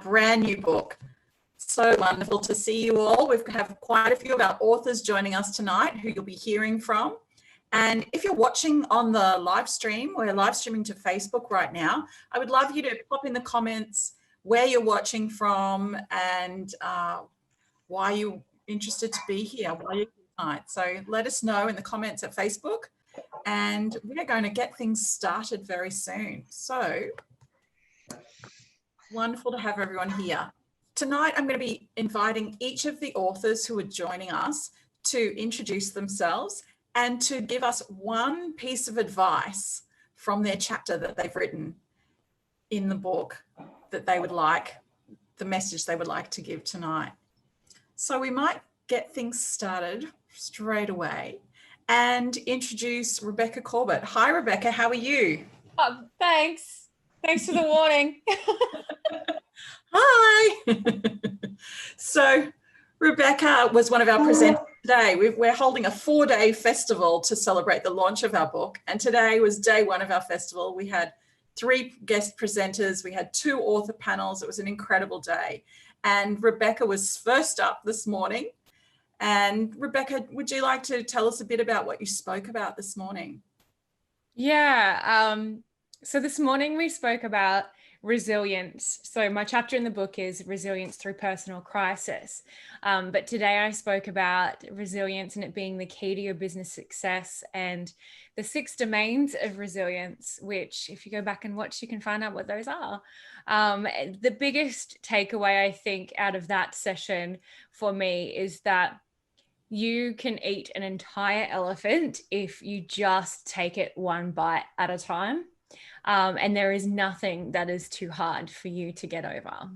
brand new book. So wonderful to see you all. We have quite a few of our authors joining us tonight who you'll be hearing from. And if you're watching on the live stream, we're live streaming to Facebook right now. I would love you to pop in the comments where you're watching from and why you're interested to be here, why you're here tonight. So let us know in the comments at Facebook, and we're going to get things started very soon. So wonderful to have everyone here. Tonight, I'm going to be inviting each of the authors who are joining us to introduce themselves and to give us one piece of advice from their chapter that they've written in the book that they would like, the message they would like to give tonight. So we might get things started straight away and introduce Rebecca Corbett. Hi, Rebecca, how are you? Thanks. Thanks for the warning. Hi. So Rebecca was one of our presenters today. We're holding a 4-day festival to celebrate the launch of our book. And today was day one of our festival. We had 3 guest presenters. We had 2 author panels. It was an incredible day. And Rebecca was first up this morning. And Rebecca, would you like to tell us a bit about what you spoke about this morning? Yeah. So this morning we spoke about resilience. So my chapter in the book is resilience through personal crisis. But today I spoke about resilience and it being the key to your business success and the 6 domains of resilience, which if you go back and watch, you can find out what those are. The biggest takeaway, I think, out of that session for me is that you can eat an entire elephant if you just take it one bite at a time. And there is nothing that is too hard for you to get over.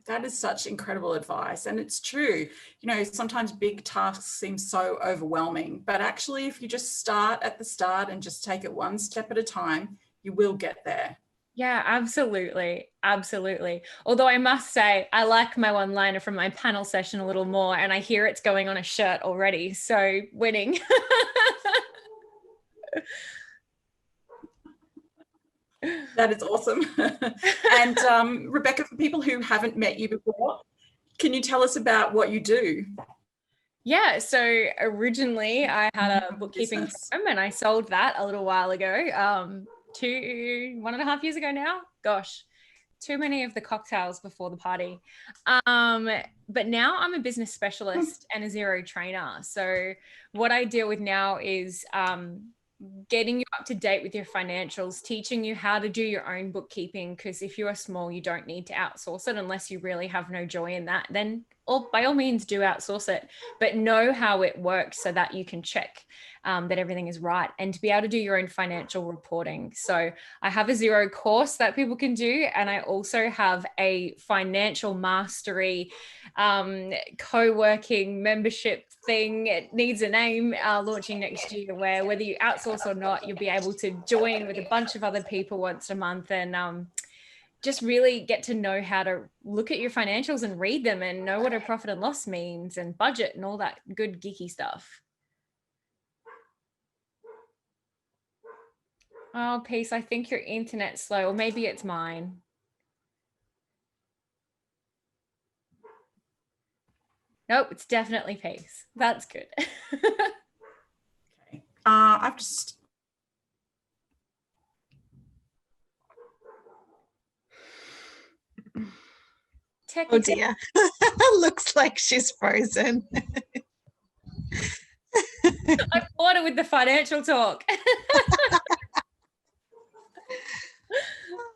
That is such incredible advice. And it's true. You know, sometimes big tasks seem so overwhelming, but actually if you just start at the start and just take it one step at a time, you will get there. Yeah, absolutely. Absolutely. Although I must say, I like my one-liner from my panel session a little more, and I hear it's going on a shirt already. So winning. That is awesome. And Rebecca, for people who haven't met you before, can you tell us about what you do? Yeah, so originally I had a bookkeeping firm and I sold that a little while ago, 1.5 years ago now. Gosh, too many of the cocktails before the party. But now I'm a business specialist and a zero trainer. So what I deal with now is getting you up to date with your financials, teaching you how to do your own bookkeeping, because if you are small, you don't need to outsource it unless you really have no joy in that. Then by all means do outsource it, but know how it works so that you can check that everything is right and to be able to do your own financial reporting. So I have a Xero course that people can do. And I also have a financial mastery co-working membership thing. It needs a name, launching next year, where whether you outsource or not, you'll be able to join with a bunch of other people once a month and just really get to know how to look at your financials and read them and know what a profit and loss means and budget and all that good geeky stuff. Oh, Peace, I think your internet's slow, or maybe it's mine. Nope, it's definitely Peace. That's good. Okay. I've just... Oh dear. Looks like she's frozen. I fought it with the financial talk.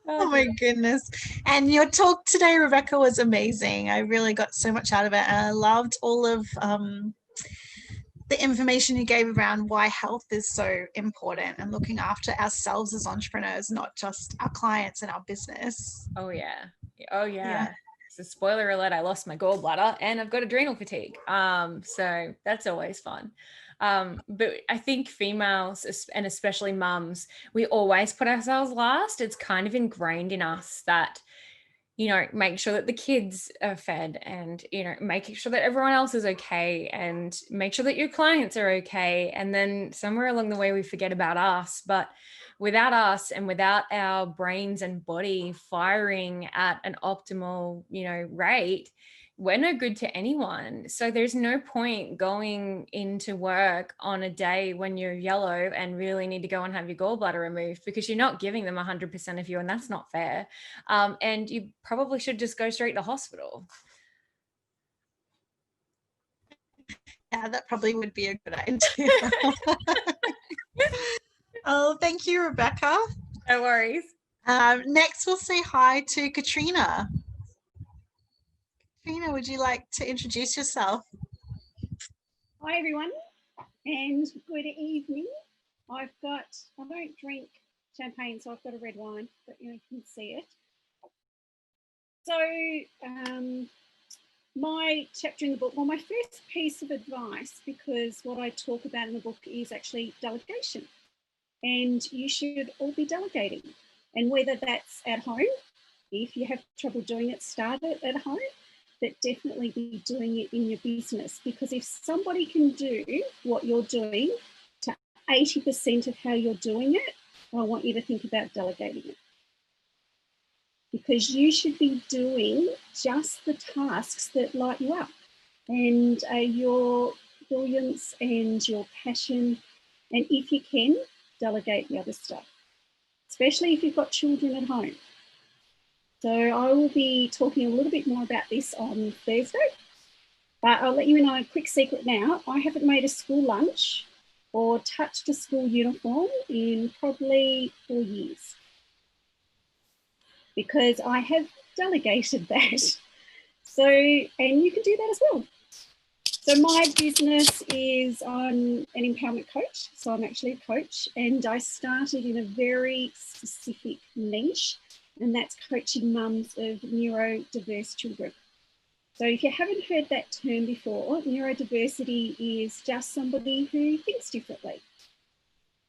Oh my goodness. And your talk today, Rebecca, was amazing. I really got so much out of it. And I loved all of the information you gave around why health is so important and looking after ourselves as entrepreneurs, not just our clients and our business. Oh yeah. Oh yeah. So spoiler alert, I lost my gallbladder and I've got adrenal fatigue. So that's always fun. But I think females, and especially mums, we always put ourselves last. It's kind of ingrained in us that, you know, make sure that the kids are fed, and, you know, making sure that everyone else is okay, and make sure that your clients are okay. And then somewhere along the way, we forget about us. But without us, and without our brains and body firing at an optimal, you know, rate, we're no good to anyone. So there's no point going into work on a day when you're yellow and really need to go and have your gallbladder removed, because you're not giving them 100% of you, and that's not fair. And you probably should just go straight to hospital. Yeah, that probably would be a good idea. Oh, thank you, Rebecca. No worries. Next, we'll say hi to Katrina. Katrina, would you like to introduce yourself? Hi everyone, and good evening. I don't drink champagne, so I've got a red wine, but you can see it. So my chapter in the book, well, my first piece of advice, because what I talk about in the book is actually delegation, and you should all be delegating. And whether that's at home, if you have trouble doing it, start it at home, but definitely be doing it in your business, because if somebody can do what you're doing to 80% of how you're doing it, I want you to think about delegating it. Because you should be doing just the tasks that light you up, and your brilliance and your passion. And if you can, delegate the other stuff, especially if you've got children at home. So I will be talking a little bit more about this on Thursday, but I'll let you know a quick secret now. I haven't made a school lunch or touched a school uniform in probably 4 years, because I have delegated that. So, and you can do that as well. So my business is, I'm an empowerment coach. So I'm actually a coach, and I started in a very specific niche, and that's coaching mums of neurodiverse children. So if you haven't heard that term before, neurodiversity is just somebody who thinks differently.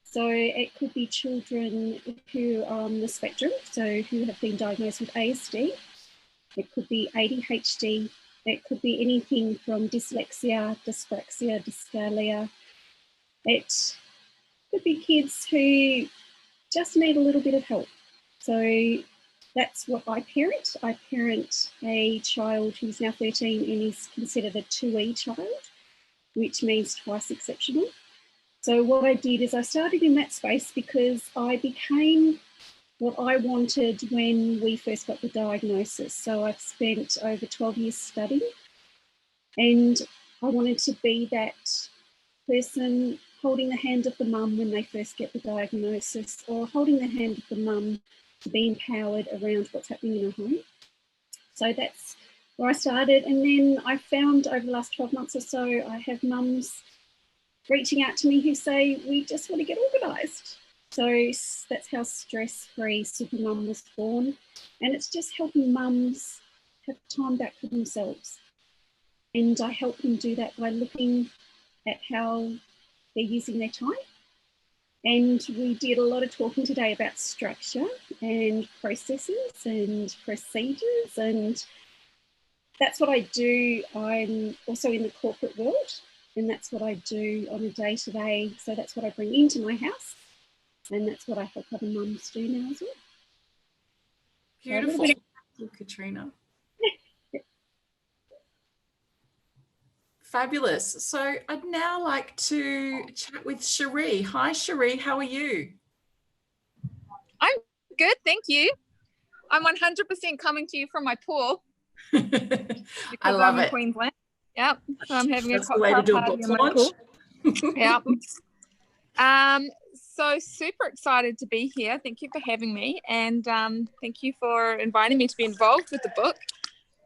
So it could be children who are on the spectrum, so who have been diagnosed with ASD. It could be ADHD. It could be anything from dyslexia, dyspraxia, dyscalculia. It could be kids who just need a little bit of help. So that's what I parent. I parent a child who's now 13 and is considered a 2E child, which means twice exceptional. So what I did is I started in that space because I became what I wanted when we first got the diagnosis. So I've spent over 12 years studying, and I wanted to be that person holding the hand of the mum when they first get the diagnosis, or holding the hand of the mum to be empowered around what's happening in her home. So that's where I started. And then I found over the last 12 months or so, I have mums reaching out to me who say, we just want to get organised. So that's how Stress-Free Supermum was born. And it's just helping mums have time back for themselves. And I help them do that by looking at how they're using their time. And we did a lot of talking today about structure and processes and procedures, and that's what I do. I'm also in the corporate world, and that's what I do on a day-to-day. So that's what I bring into my house, and that's what I help other mums do now as well. Beautiful. Thank you, Katrina. Fabulous. So I'd now like to chat with Cherie. Hi, Cherie. How are you? I'm good, thank you. I'm 100% coming to you from my pool. I love it. In Queensland. Yep. So I'm having That's a the way to do a party book in my launch. pool. Yep. So super excited to be here. Thank you for having me, and thank you for inviting me to be involved with the book.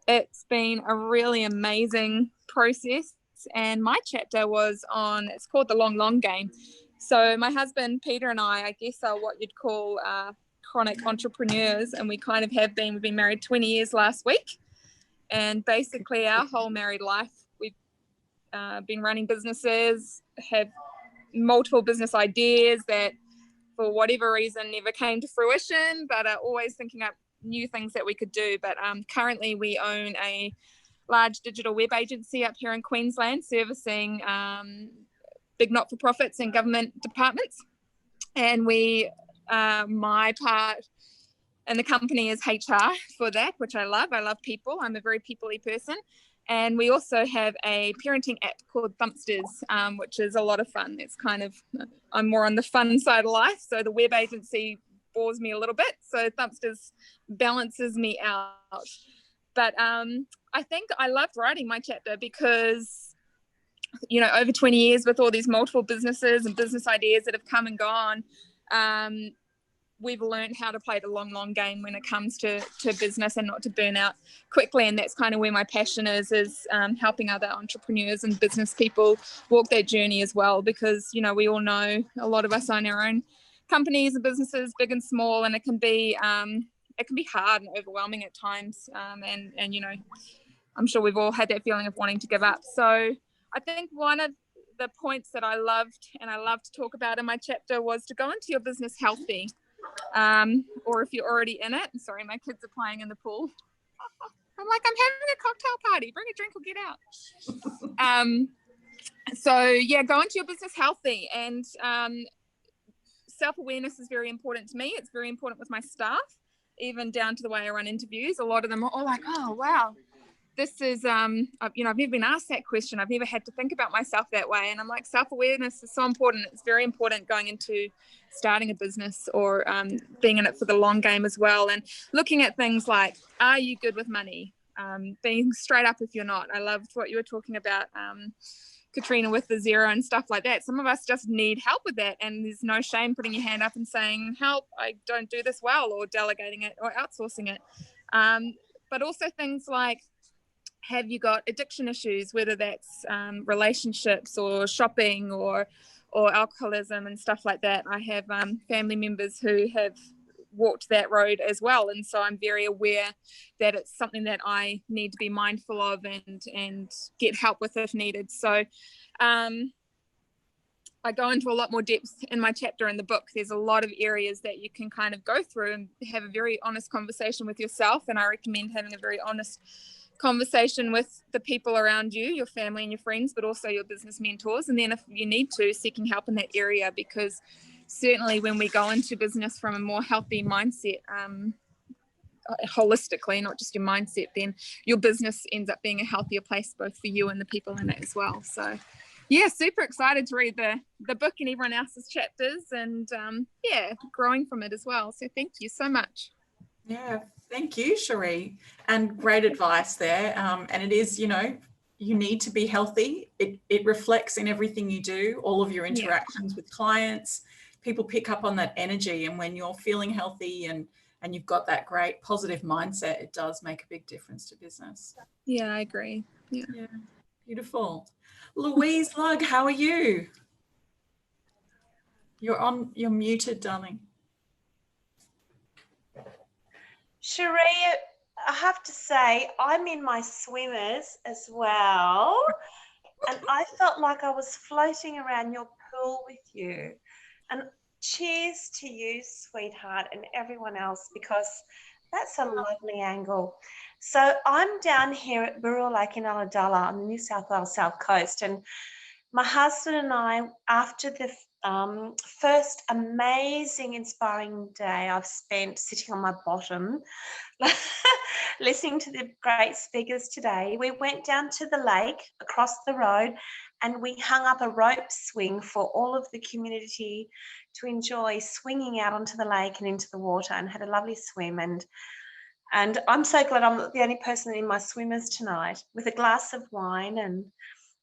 It's been a really amazing process, and my chapter was on, it's called The Long, Long Game. So my husband, Peter, and I guess are what you'd call chronic entrepreneurs, and we kind of have been. We've been married 20 years last week, and basically our whole married life, we've been running businesses, have multiple business ideas that for whatever reason never came to fruition, but are always thinking up new things that we could do. But currently we own a large digital web agency up here in Queensland, servicing big not-for-profits and government departments. And my part in the company is HR for that, which I love. I love people. I'm a very people-y person. And we also have a parenting app called Thumpsters, which is a lot of fun. It's kind of, I'm more on the fun side of life. So the web agency bores me a little bit. So Thumpsters balances me out. But I think I loved writing my chapter because, you know, over 20 years with all these multiple businesses and business ideas that have come and gone, we've learned how to play the long game when it comes to business and not to burn out quickly. And that's kind of where my passion is helping other entrepreneurs and business people walk that journey as well, because, you know, we all know a lot of us own our own companies and businesses, big and small, and it can be hard and overwhelming at times. And you know, I'm sure we've all had that feeling of wanting to give up. So I think one of the points that I loved to talk about in my chapter was to go into your business healthy. Or if you're already in it. Sorry, my kids are playing in the pool. I'm like, I'm having a cocktail party. Bring a drink or get out. So yeah, go into your business healthy. And self-awareness is very important to me. It's very important with my staff, even down to the way I run interviews. A lot of them are all like, oh, wow, this is, you know, I've never been asked that question. I've never had to think about myself that way. And I'm like, self-awareness is so important. It's very important going into starting a business or being in it for the long game as well. And looking at things like, are you good with money? Being straight up if you're not. I loved what you were talking about, Katrina, with the zero and stuff like that. Some of us just need help with that. And there's no shame putting your hand up and saying, help, I don't do this well, or delegating it or outsourcing it. But also things like, have you got addiction issues, whether that's relationships or shopping or alcoholism and stuff like that. I have family members who have walked that road as well, and so I'm very aware that it's something that I need to be mindful of and get help with if needed. So I go into a lot more depth in my chapter in the book. There's a lot of areas that you can kind of go through and have a very honest conversation with yourself, and I recommend having a very honest conversation with the people around you, your family and your friends, but also your business mentors. And then if you need to, seeking help in that area, because certainly when we go into business from a more healthy mindset, holistically, not just your mindset, then your business ends up being a healthier place both for you and the people in it as well. So yeah, super excited to read the book and everyone else's chapters, and yeah, growing from it as well. So thank you so much. Yeah, thank you, Cherie, and great advice there. And it is, you know, you need to be healthy. It reflects in everything you do, all of your interactions with clients. People pick up on that energy, and when you're feeling healthy and you've got that great positive mindset, it does make a big difference to business. Yeah, I agree. Yeah, beautiful. Louise Lugg, how are you? You're muted, darling. Cherie, I have to say, I'm in my swimmers as well, and I felt like I was floating around your pool with you. And cheers to you, sweetheart, and everyone else, because that's a lovely angle. So I'm down here at Burrell Lake in Ulladulla on the New South Wales South Coast, and my husband and I, after the first amazing, inspiring day I've spent sitting on my bottom, listening to the great speakers today, we went down to the lake across the road and we hung up a rope swing for all of the community to enjoy swinging out onto the lake and into the water, and had a lovely swim. And I'm so glad I'm not the only person in my swimmers tonight, with a glass of wine and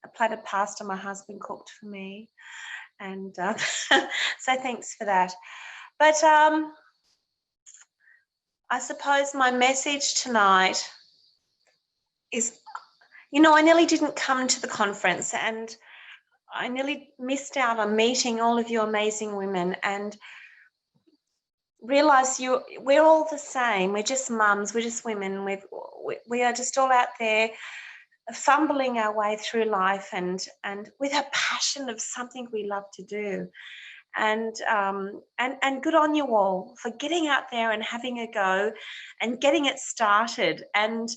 a plate of pasta my husband cooked for me. And so thanks for that. But I suppose my message tonight is, you know, I nearly didn't come to the conference, and I nearly missed out on meeting all of you amazing women, and realise we're all the same. We're just mums, we're just women. We are just all out there fumbling our way through life and with a passion of something we love to do. And good on you all for getting out there and having a go and getting it started. And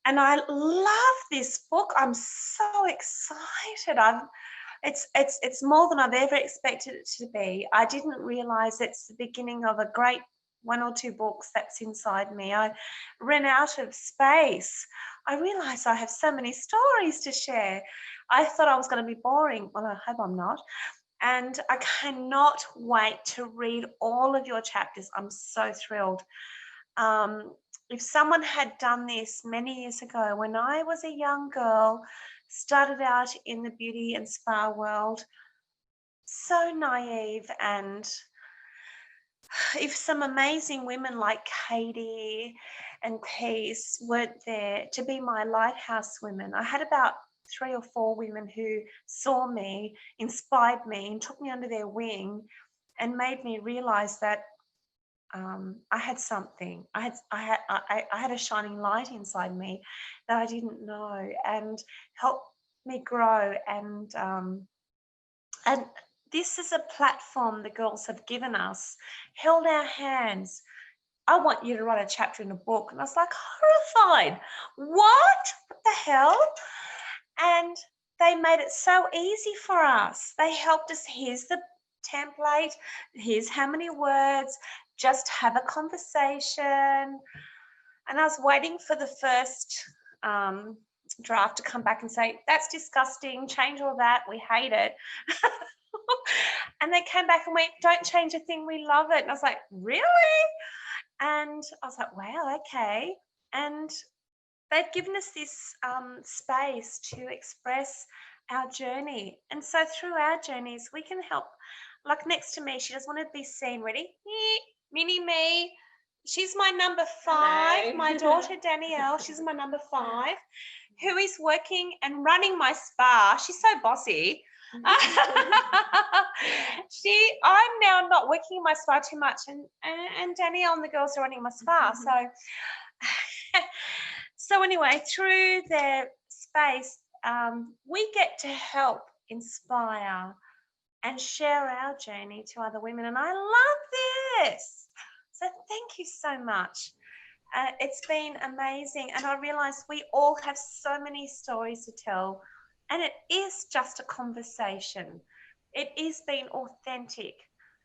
I love this book. I'm so excited. It's more than I've ever expected it to be. I didn't realize it's the beginning of a great 1 or 2 books that's inside me. I ran out of space. I realized I have so many stories to share. I thought I was going to be boring. Well, I hope I'm not. And I cannot wait to read all of your chapters. I'm so thrilled. If someone had done this many years ago, when I was a young girl, started out in the beauty and spa world, so naive, and if some amazing women like Katy and Peace weren't there to be my lighthouse women, I had about 3 or 4 women who saw me, inspired me, and took me under their wing and made me realize that I had something. I had a shining light inside me that I didn't know, and helped me grow. And this is a platform the girls have given us, held our hands. I want you to write a chapter in a book. And I was like horrified. What the hell? And they made it so easy for us. They helped us. Here's the template. Here's how many words. Just have a conversation. And I was waiting for the first draft to come back and say, that's disgusting, change all that, we hate it. And they came back and went, don't change a thing, we love it. And I was like, really? And I was like, wow, okay. And they've given us this space to express our journey. And so through our journeys, we can help. Like next to me, she doesn't want to be seen. Ready? Mini me. She's my number 5. Hello. My daughter, Danielle, she's my number 5, who is working and running my spa. She's so bossy. I'm now not working in my spa too much, and Danielle and the girls are running my spa. So anyway, through their space, we get to help inspire and share our journey to other women. And I love this. So thank you so much. It's been amazing. And I realize we all have so many stories to tell. And it is just a conversation. It is being authentic.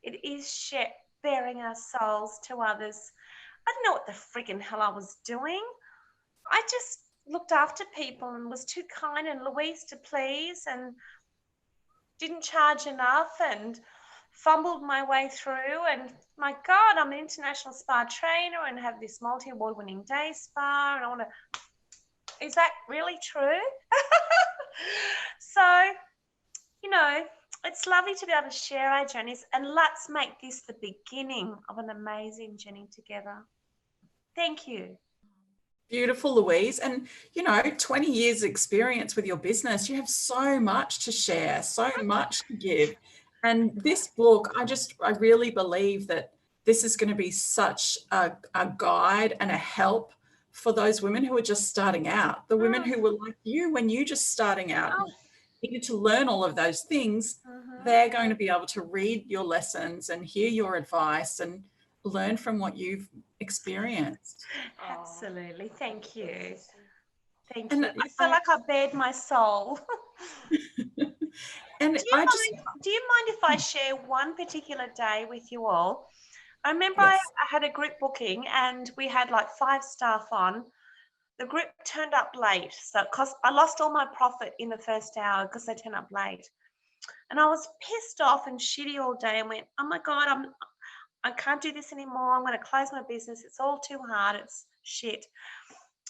It is bearing our souls to others. I don't know what the friggin' hell I was doing. I just looked after people and was too kind and Louise to please and didn't charge enough and fumbled my way through. And my God, I'm an international spa trainer and have this multi-award winning day spa. And I want to, is that really true? So, you know, it's lovely to be able to share our journeys, and let's make this the beginning of an amazing journey together. Thank you. Beautiful, Louise. And, you know, 20 years experience with your business, you have so much to share, so much to give. And this book, I really believe that this is going to be such a guide and a help for those women who are just starting out, the women who were like you when you just starting out, needed to learn all of those things. They're going to be able to read your lessons and hear your advice and learn from what you've experienced. Absolutely. Thank you. Thank you. I feel like I bared my soul. And do you mind if I share one particular day with you all? I remember I had a group booking and we had like 5 staff on. The group turned up late, so because I lost all my profit in the first hour because they turned up late. And I was pissed off and shitty all day and went, oh my God, I can't do this anymore. I'm going to close my business. It's all too hard. It's shit.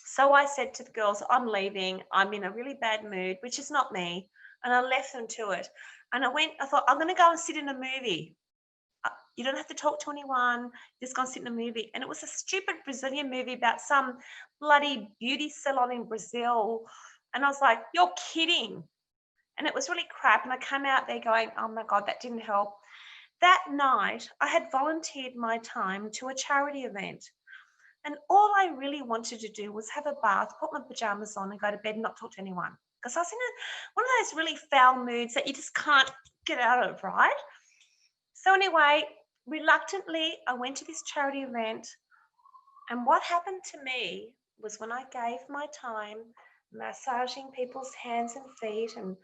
So I said to the girls, I'm leaving. I'm in a really bad mood, which is not me. And I left them to it. And I thought, I'm going to go and sit in a movie. You don't have to talk to anyone. Just go and sit in a movie. And it was a stupid Brazilian movie about some bloody beauty salon in Brazil. And I was like, you're kidding. And it was really crap. And I came out there going, oh my God, that didn't help. That night, I had volunteered my time to a charity event. And all I really wanted to do was have a bath, put my pajamas on and go to bed and not talk to anyone. Because I was in one of those really foul moods that you just can't get out of, right? So anyway, reluctantly, I went to this charity event, and what happened to me was when I gave my time massaging people's hands and feet and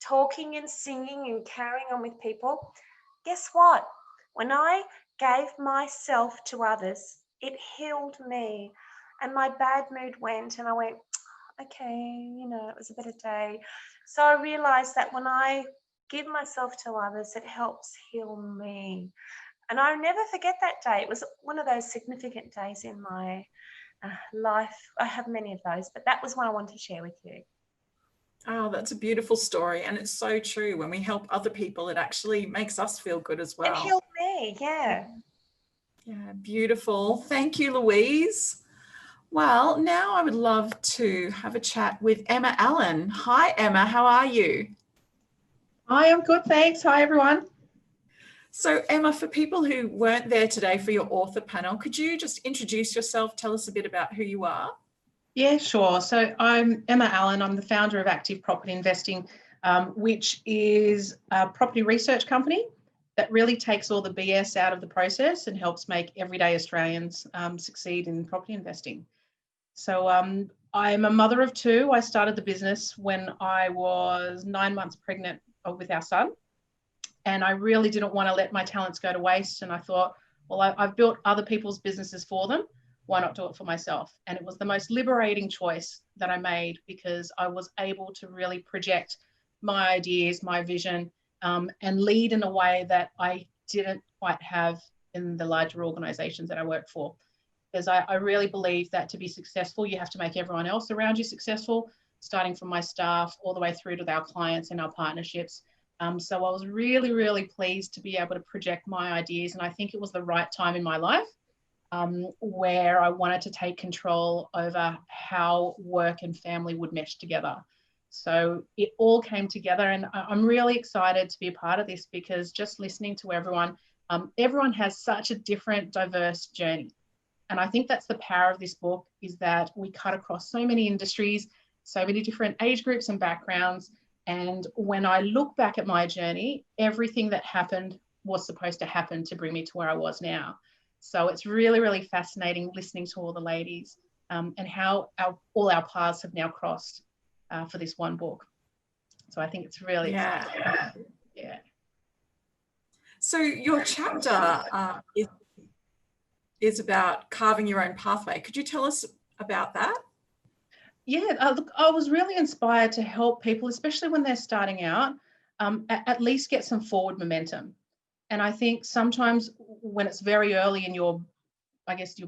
talking and singing and carrying on with people, guess what? When I gave myself to others, it healed me, and my bad mood went, and I went, okay, it was a better day. So I realized that when I give myself to others, it helps heal me. And I'll never forget that day. It was one of those significant days in my life. I have many of those, but that was one I wanted to share with you. Oh, that's a beautiful story. And it's so true. When we help other people, it actually makes us feel good as well. It healed me, yeah. Yeah, beautiful. Thank you, Louise. Well, now I would love to have a chat with Emma Allen. Hi, Emma. How are you? Hi, I'm good, thanks. Hi, everyone. So, Emma, for people who weren't there today for your author panel, could you just introduce yourself, tell us a bit about who you are? Yeah, sure. So I'm Emma Allen. I'm the founder of Active Property Investing, which is a property research company that really takes all the BS out of the process and helps make everyday Australians succeed in property investing. So I'm a mother of two. I started the business when I was 9 months pregnant with our son. And I really didn't want to let my talents go to waste. And I thought, well, I've built other people's businesses for them. Why not do it for myself? And it was the most liberating choice that I made, because I was able to really project my ideas, my vision, and lead in a way that I didn't quite have in the larger organizations that I work for. Because I really believe that to be successful, you have to make everyone else around you successful, starting from my staff all the way through to our clients and our partnerships. So I was really, really pleased to be able to project my ideas. And I think it was the right time in my life where I wanted to take control over how work and family would mesh together. So it all came together, and I'm really excited to be a part of this, because just listening to everyone, everyone has such a different, diverse journey. And I think that's the power of this book, is that we cut across so many industries, so many different age groups and backgrounds. And when I look back at my journey, everything that happened was supposed to happen to bring me to where I was now. So it's really, really fascinating listening to all the ladies and how all our paths have now crossed for this one book. So I think it's really exciting. Yeah. So your chapter is about carving your own pathway. Could you tell us about that? Yeah, look, I was really inspired to help people, especially when they're starting out, at least get some forward momentum. And I think sometimes when it's very early in your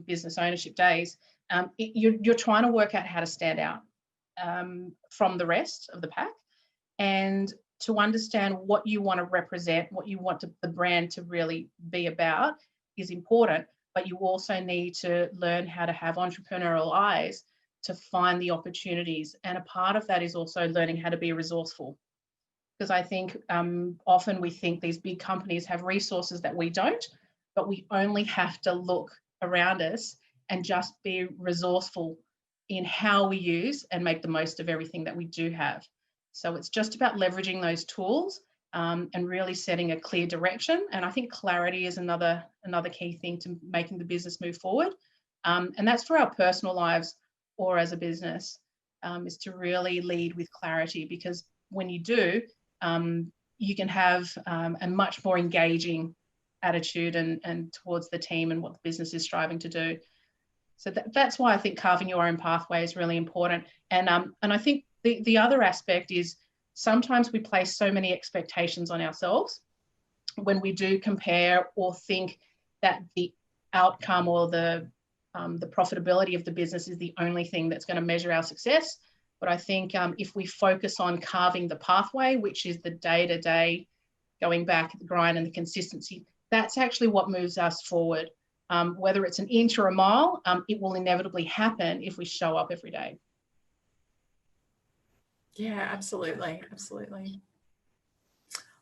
business ownership days, you're trying to work out how to stand out from the rest of the pack, and to understand what you want to represent, what you want the brand to really be about is important. But you also need to learn how to have entrepreneurial eyes to find the opportunities. And a part of that is also learning how to be resourceful. Because I think often we think these big companies have resources that we don't, but we only have to look around us and just be resourceful in how we use and make the most of everything that we do have. So it's just about leveraging those tools and really setting a clear direction. And I think clarity is another key thing to making the business move forward. And that's for our personal lives or as a business, is to really lead with clarity, because when you do, you can have a much more engaging attitude and towards the team and what the business is striving to do. So that's why I think carving your own pathway is really important. And I think the other aspect is sometimes we place so many expectations on ourselves when we do compare or think that the outcome or the profitability of the business is the only thing that's going to measure our success. But I think if we focus on carving the pathway, which is the day-to-day, going back, the grind and the consistency, that's actually what moves us forward. Whether it's an inch or a mile, it will inevitably happen if we show up every day. Yeah, absolutely. Absolutely.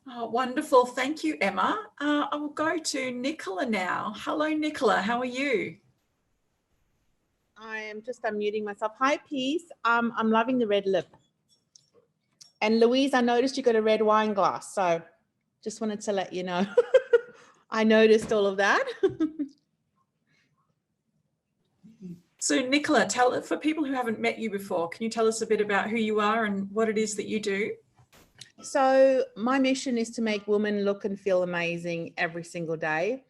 Oh, wonderful. Thank you, Emma. I will go to Nicola now. Hello, Nicola. How are you? I am just unmuting myself. Hi, Peace. I'm loving the red lip. And Louise, I noticed you got a red wine glass, so just wanted to let you know. I noticed all of that. So Nicola, for people who haven't met you before, can you tell us a bit about who you are and what it is that you do? So my mission is to make women look and feel amazing every single day.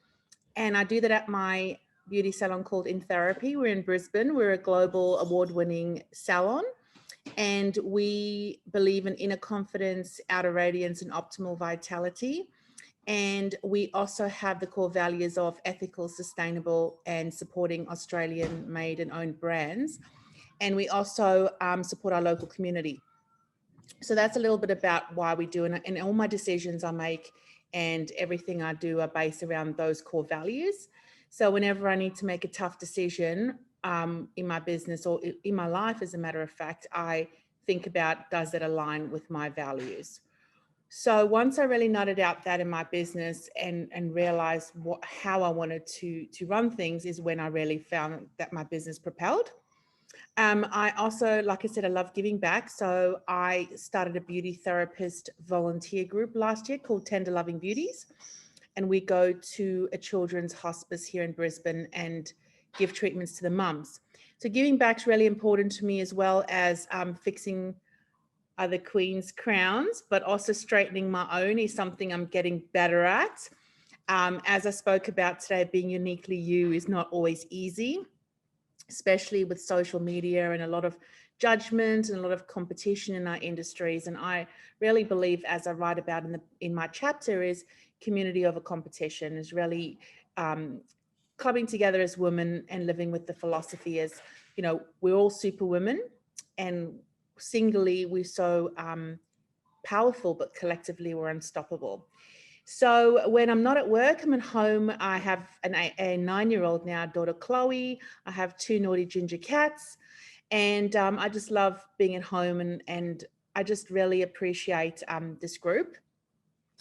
And I do that at my beauty salon called In Therapy. We're in Brisbane. We're a global award-winning salon. And we believe in inner confidence, outer radiance, and optimal vitality. And we also have the core values of ethical, sustainable, and supporting Australian made and owned brands. And we also support our local community. So that's a little bit about why we do it. And all my decisions I make and everything I do are based around those core values. So whenever I need to make a tough decision in my business or in my life, as a matter of fact, I think about, does it align with my values? So once I really nutted out that in my business and realized how I wanted to run things is when I really found that my business propelled. I also, like I said, I love giving back. So I started a beauty therapist volunteer group last year called Tender Loving Beauties. And we go to a children's hospice here in Brisbane and give treatments to the mums. So giving back is really important to me, as well as fixing other queens' crowns, but also straightening my own is something I'm getting better at. As I spoke about today, being uniquely you is not always easy, especially with social media and a lot of judgment and a lot of competition in our industries. And I really believe, as I write about in my chapter, is community over competition, is really clubbing together as women and living with the philosophy as, you know, we're all super women, and singly we're so powerful, but collectively we're unstoppable. So when I'm not at work, I'm at home. I have a 9-year-old now, daughter Chloe. I have 2 naughty ginger cats, and I just love being at home, and I just really appreciate this group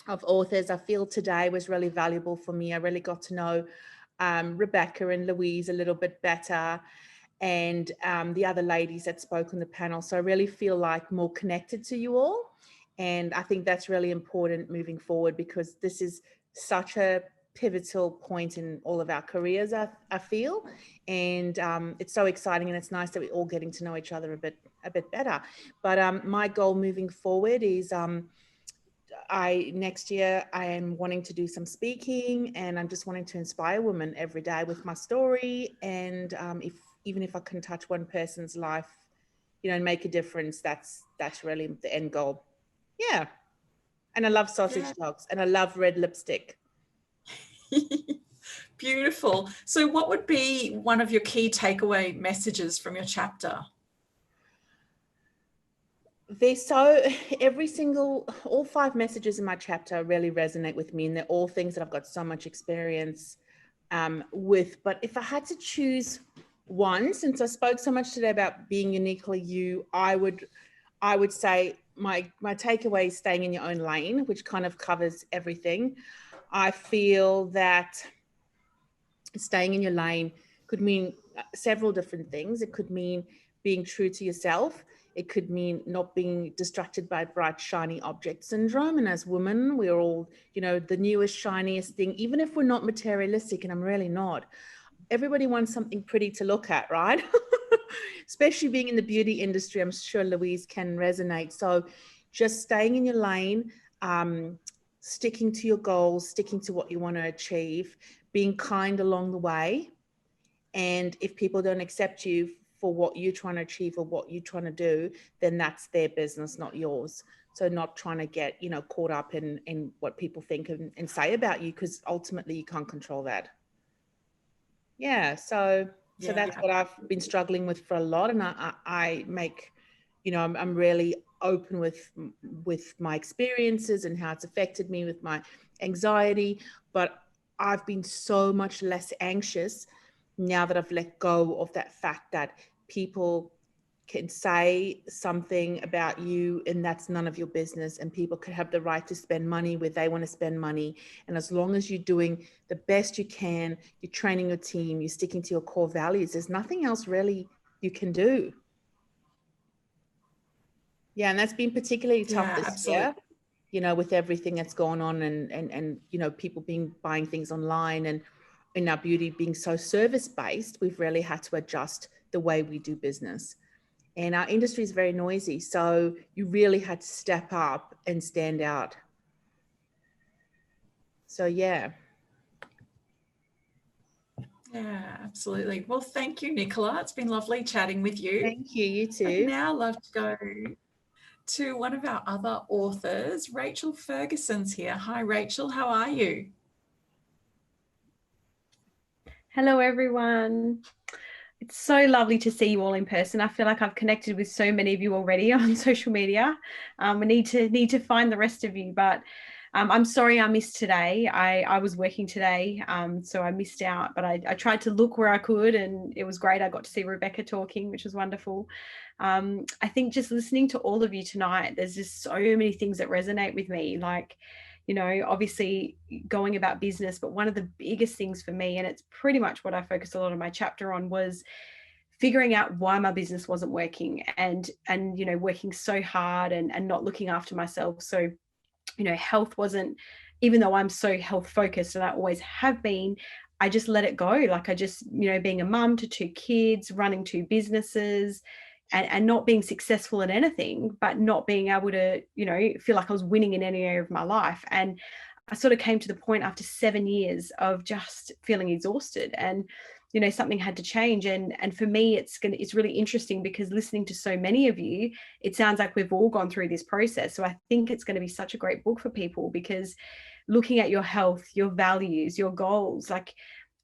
of authors. I feel today was really valuable for me. I really got to know Rebecca and Louise a little bit better, and the other ladies that spoke on the panel. So I really feel like more connected to you all. And I think that's really important moving forward, because this is such a pivotal point in all of our careers, I feel. And it's so exciting, and it's nice that we're all getting to know each other a bit better. But my goal moving forward is next year I am wanting to do some speaking, and I'm just wanting to inspire women every day with my story. And even if I can touch one person's life, you know, and make a difference, that's really the end goal. Yeah. And I love sausage dogs, and I love red lipstick. Beautiful. So what would be one of your key takeaway messages from your chapter? All 5 messages in my chapter really resonate with me, and they're all things that I've got so much experience with. But if I had to choose one, since I spoke so much today about being uniquely you, I would say my takeaway is staying in your own lane, which kind of covers everything. I feel that staying in your lane could mean several different things. It could mean being true to yourself. It could mean not being distracted by bright, shiny object syndrome. And as women, we're all, you know, the newest, shiniest thing, even if we're not materialistic, and I'm really not. Everybody wants something pretty to look at, right? Especially being in the beauty industry, I'm sure Louise can resonate. So just staying in your lane, sticking to your goals, sticking to what you want to achieve, being kind along the way. And if people don't accept you for what you're trying to achieve or what you're trying to do, then that's their business, not yours. So not trying to get, you know, caught up in what people think and say about you, because ultimately you can't control that. Yeah, so that's what I've been struggling with for a lot. And I make, you know, I'm really open with my experiences and how it's affected me with my anxiety. But I've been so much less anxious now that I've let go of that fact that people can say something about you and that's none of your business, and people could have the right to spend money where they want to spend money. And as long as you're doing the best you can, you're training your team, you're sticking to your core values, there's nothing else really you can do. Yeah, and that's been particularly tough this year. you know, with everything that's going on and you know, people buying things online and in our beauty being so service-based, we've really had to adjust the way we do business. And our industry is very noisy. So you really had to step up and stand out. So, yeah. Yeah, absolutely. Well, thank you, Nicola. It's been lovely chatting with you. Thank you. You too. I'd now love to go to one of our other authors. Rachael Ferguson's here. Hi, Rachael. How are you? Hello, everyone. It's so lovely to see you all in person. I feel like I've connected with so many of you already on social media. We need to find the rest of you, but I'm sorry I missed today. I was working today, so I missed out, but I tried to look where I could, and it was great. I got to see Rebecca talking, which was wonderful. I think just listening to all of you tonight, there's just so many things that resonate with me, like, you know, obviously going about business, but one of the biggest things for me, and it's pretty much what I focused a lot of my chapter on, was figuring out why my business wasn't working and you know, working so hard and not looking after myself. So, you know, health wasn't, even though I'm so health focused and I always have been, I just let it go. Like I just, you know, being a mum to 2 kids, running 2 businesses, and not being successful at anything, but not being able to, you know, feel like I was winning in any area of my life. And I sort of came to the point after 7 years of just feeling exhausted, and, you know, something had to change. And for me, it's really interesting because listening to so many of you, it sounds like we've all gone through this process. So I think it's going to be such a great book for people, because looking at your health, your values, your goals, like,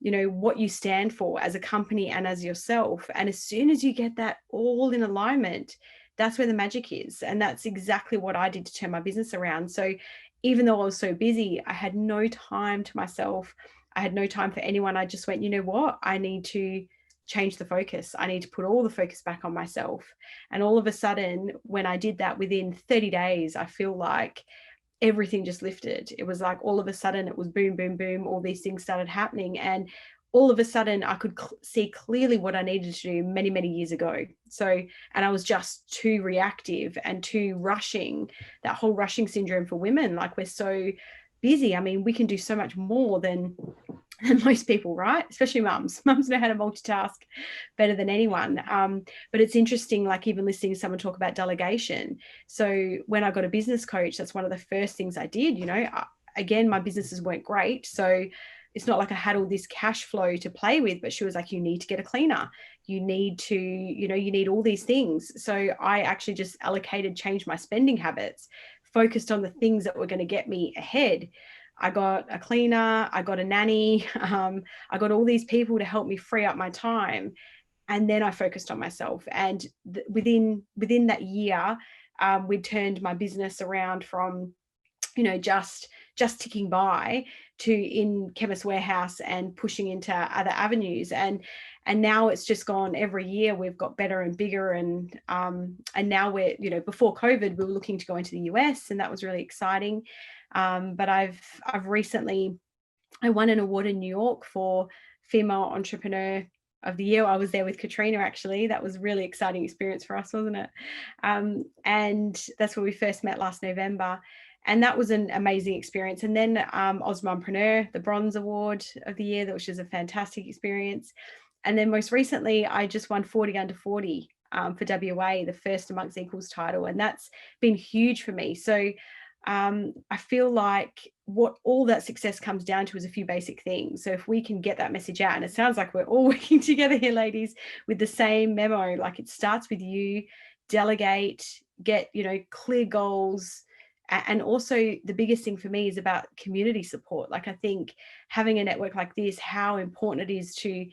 you know, what you stand for as a company and as yourself. And as soon as you get that all in alignment, that's where the magic is. And that's exactly what I did to turn my business around. So even though I was so busy, I had no time to myself. I had no time for anyone. I just went, you know what? I need to change the focus. I need to put all the focus back on myself. And all of a sudden, when I did that, within 30 days, I feel like everything just lifted. It was like all of a sudden it was boom, boom, boom. All these things started happening. And all of a sudden I could see clearly what I needed to do many, many years ago. So, and I was just too reactive and too rushing, that whole rushing syndrome for women. Like, we're so busy. I mean, we can do so much more than most people, right? Especially mums. Mums know how to multitask better than anyone. But it's interesting, like even listening to someone talk about delegation. So when I got a business coach, that's one of the first things I did. You know, again, my businesses weren't great. So it's not like I had all this cash flow to play with, but she was like, you need to get a cleaner. You need to, you know, you need all these things. So I actually just changed my spending habits, focused on the things that were going to get me ahead. I got a cleaner, I got a nanny, I got all these people to help me free up my time. And then I focused on myself. And within that year, we turned my business around from, you know, just ticking by to in Chemist Warehouse and pushing into other avenues. And now it's just gone every year. We've got better and bigger. And now we're, you know, before COVID, we were looking to go into the US, and that was really exciting. But I've recently, I won an award in New York for Female Entrepreneur of the Year. I was there with Katrina, actually. That was a really exciting experience for us, wasn't it? And that's where we first met last November. And that was an amazing experience. And then Osmompreneur, the Bronze Award of the Year, which was a fantastic experience. And then most recently, I just won 40 Under 40 for WA, the first Amongst Equals title. And that's been huge for me. So I feel like what all that success comes down to is a few basic things. So if we can get that message out, and it sounds like we're all working together here, ladies, with the same memo, like it starts with you, delegate, get, you know, clear goals. And also the biggest thing for me is about community support. Like, I think having a network like this, how important it is to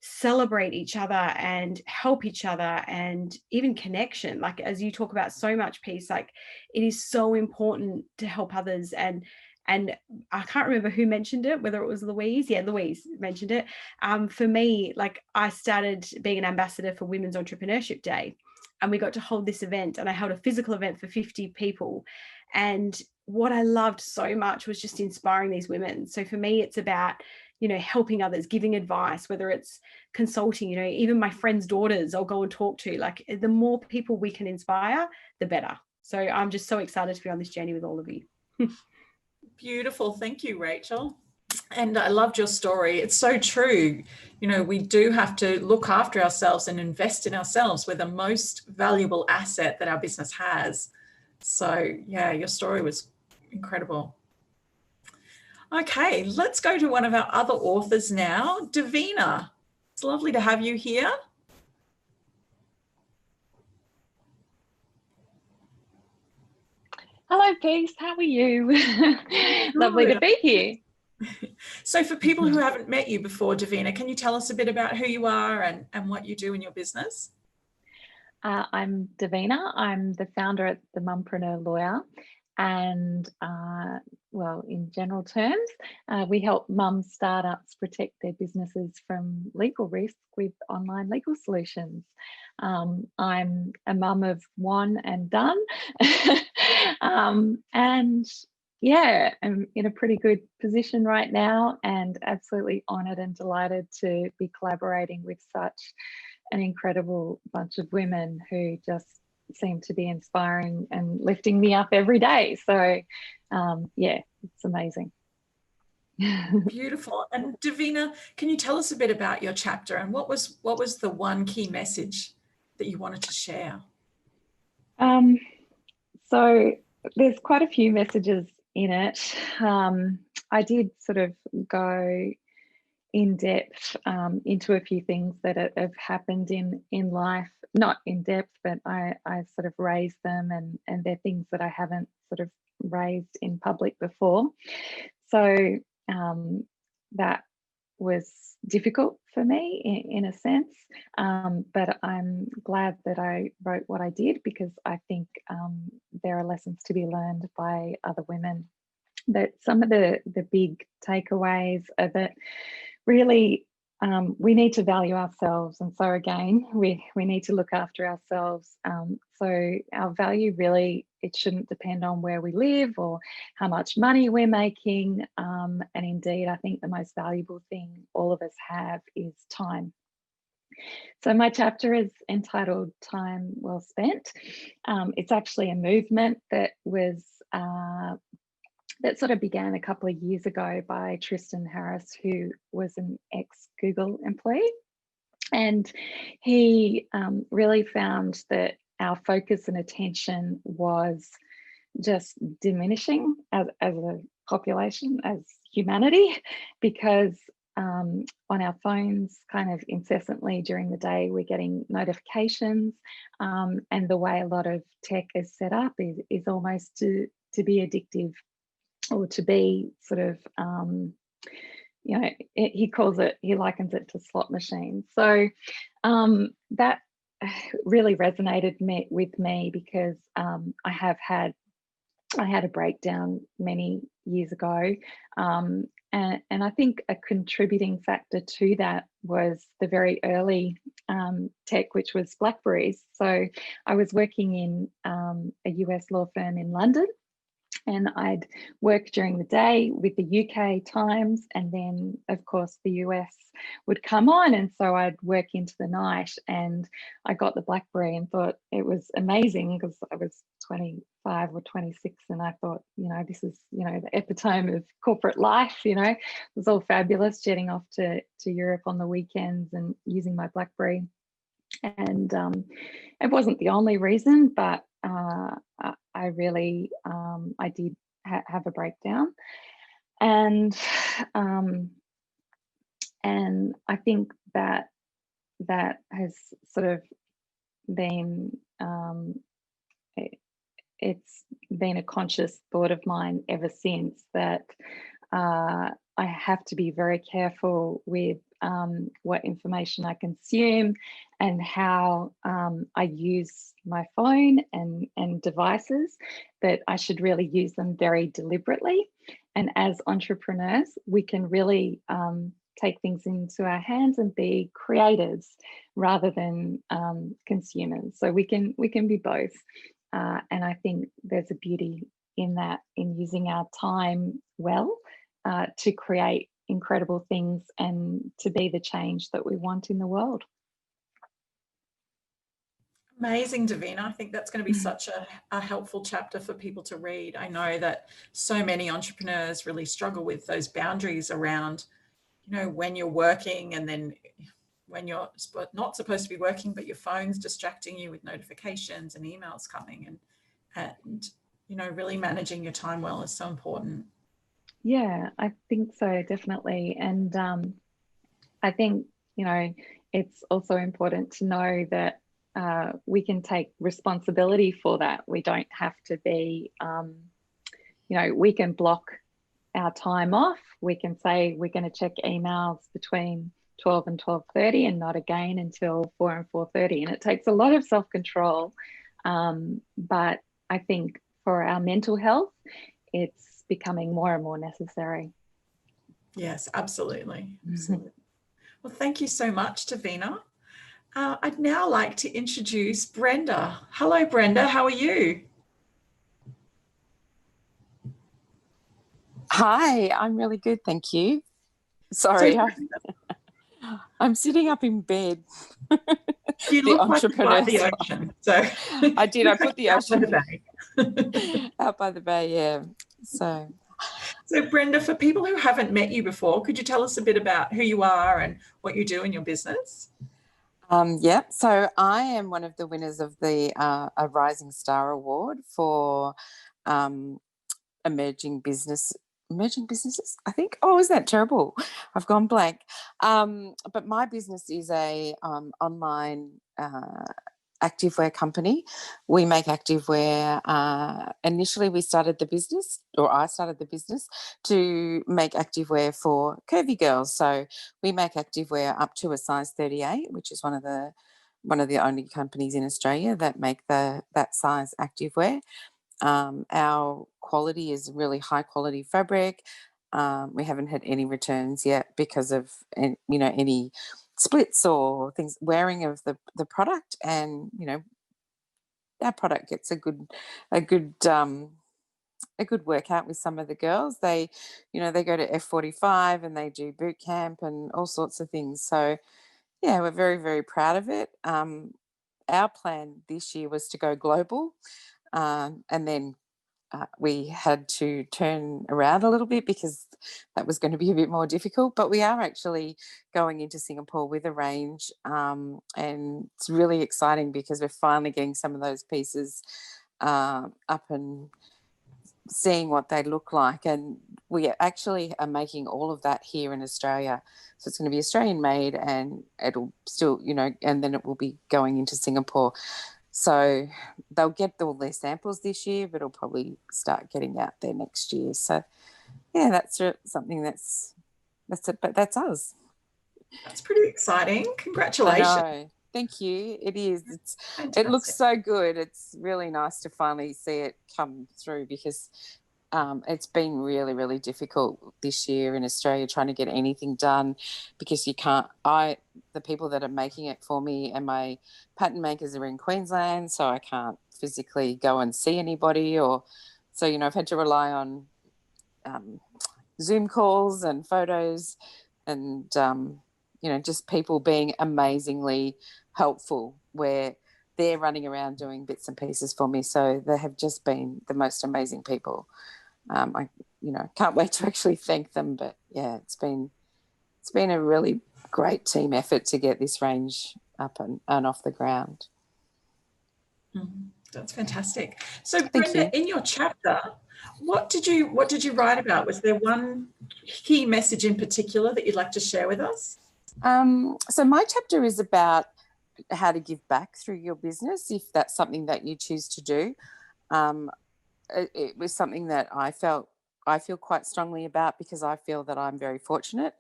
celebrate each other and help each other, and even connection. Like, as you talk about so much, peace, like it is so important to help others. And I can't remember who mentioned it, whether it was Louise. Yeah, Louise mentioned it. For me, like, I started being an ambassador for Women's Entrepreneurship Day, and we got to hold this event, and I held a physical event for 50 people. And what I loved so much was just inspiring these women. So for me, it's about, you know, helping others, giving advice, whether it's consulting, you know, even my friends' daughters I'll go and talk to. Like, the more people we can inspire, the better. So I'm just so excited to be on this journey with all of you. Beautiful. Thank you, Rachel. And I loved your story. It's so true. You know, we do have to look after ourselves and invest in ourselves. We're the most valuable asset that our business has. So yeah, your story was incredible. Okay, let's go to one of our other authors now, Davina. It's lovely to have you here. Hello, Peace. How are you? Lovely to be here. So for people who haven't met you before, Davina, can you tell us a bit about who you are and what you do in your business? I'm Davina. I'm the founder at the Mumpreneur Lawyer. And well, in general terms, we help mums startups protect their businesses from legal risk with online legal solutions. I'm a mum of one and done. And yeah, I'm in a pretty good position right now and absolutely honoured and delighted to be collaborating with such an incredible bunch of women who just seem to be inspiring and lifting me up every day. So yeah, it's amazing. Beautiful. And Davina, can you tell us a bit about your chapter and what was the one key message that you wanted to share? So there's quite a few messages in it. I did sort of go in depth into a few things that have happened in life, not in depth, but I sort of raised them, and they're things that I haven't sort of raised in public before. So that was difficult for me in a sense, but I'm glad that I wrote what I did, because I think there are lessons to be learned by other women. But some of the big takeaways are that really we need to value ourselves, and so again we need to look after ourselves. So our value really, it shouldn't depend on where we live or how much money we're making, and indeed I think the most valuable thing all of us have is time. So my chapter is entitled Time Well Spent. It's actually a movement that was that sort of began a couple of years ago by Tristan Harris, who was an ex-Google employee. And he really found that our focus and attention was just diminishing as a population, as humanity, because on our phones kind of incessantly during the day, we're getting notifications, and the way a lot of tech is set up is almost to be addictive, or to be sort of, you know, he likens it to slot machines. So that really resonated with me, because I had a breakdown many years ago, and I think a contributing factor to that was the very early tech, which was Blackberries. So I was working in a US law firm in London, and I'd work during the day with the UK times, and then of course the US would come on, and so I'd work into the night. And I got the BlackBerry and thought it was amazing, because I was 25 or 26, and I thought, you know, this is, you know, the epitome of corporate life. You know, it was all fabulous, jetting off to Europe on the weekends and using my BlackBerry. And it wasn't the only reason, but I really I did have a breakdown, and I think that has sort of been it's been a conscious thought of mine ever since, that I have to be very careful with what information I consume and how I use my phone and devices, that I should really use them very deliberately. And as entrepreneurs, we can really take things into our hands and be creators rather than consumers. So we can be both. And I think there's a beauty in that, in using our time well to create incredible things and to be the change that we want in the world. Amazing, Davina. I think that's going to be such a helpful chapter for people to read. I know that so many entrepreneurs really struggle with those boundaries around, you know, when you're working and then when you're not supposed to be working, but your phone's distracting you with notifications and emails coming, and you know, really managing your time well is so important. Yeah, I think so, definitely. And I think, you know, it's also important to know that we can take responsibility for that. We don't have to be, you know, we can block our time off. We can say we're going to check emails between 12 and 12:30 and not again until 4 and 4:30. And it takes a lot of self-control. But I think for our mental health, it's becoming more and more necessary. Yes, absolutely. Absolutely. Well, thank you so much, Davina. I'd now like to introduce Brenda. Hello, Brenda. How are you? Hi, I'm really good, thank you. Sorry, I'm sitting up in bed. You look like you're by the ocean. So I did. I put the ocean out by the bay. Out by the bay, yeah. So Brenda, for people who haven't met you before, could you tell us a bit about who you are and what you do in your business? Yeah, so I am one of the winners of the a Rising Star Award for emerging businesses, I think. Oh, is that terrible? I've gone blank. But my business is a online activewear company. We make activewear. Initially, we started the business, or I started the business, to make activewear for curvy girls. So we make activewear up to a size 38, which is one of the only companies in Australia that make that size activewear. Our quality is really high quality fabric. We haven't had any returns yet because of any splits or things wearing of the product, and our product gets a good workout with some of the girls. They go to F45 and they do boot camp and all sorts of things. So yeah, we're very, very proud of it. Our plan this year was to go global, and then we had to turn around a little bit because that was going to be a bit more difficult. But we are actually going into Singapore with a range, and it's really exciting because we're finally getting some of those pieces up and seeing what they look like. And we actually are making all of that here in Australia. So it's going to be Australian made, and it'll still, and then it will be going into Singapore. So they'll get all their samples this year, but it'll probably start getting out there next year. So yeah, that's something that's it, but that's us. That's pretty exciting. Congratulations. I know. Thank you. It is. It looks so good. It's really nice to finally see it come through, because it's been really, really difficult this year in Australia trying to get anything done, because you can't. The people that are making it for me and my pattern makers are in Queensland, so I can't physically go and see anybody, so I've had to rely on Zoom calls and photos, and just people being amazingly helpful, where they're running around doing bits and pieces for me. So they have just been the most amazing people. I can't wait to actually thank them. But yeah, it's been a really great team effort to get this range up and off the ground. That's fantastic. So Brenda, in your chapter, what did you write about? Was there one key message in particular that you'd like to share with us? So my chapter is about how to give back through your business, if that's something that you choose to do. It was something that I feel quite strongly about, because I feel that I'm very fortunate.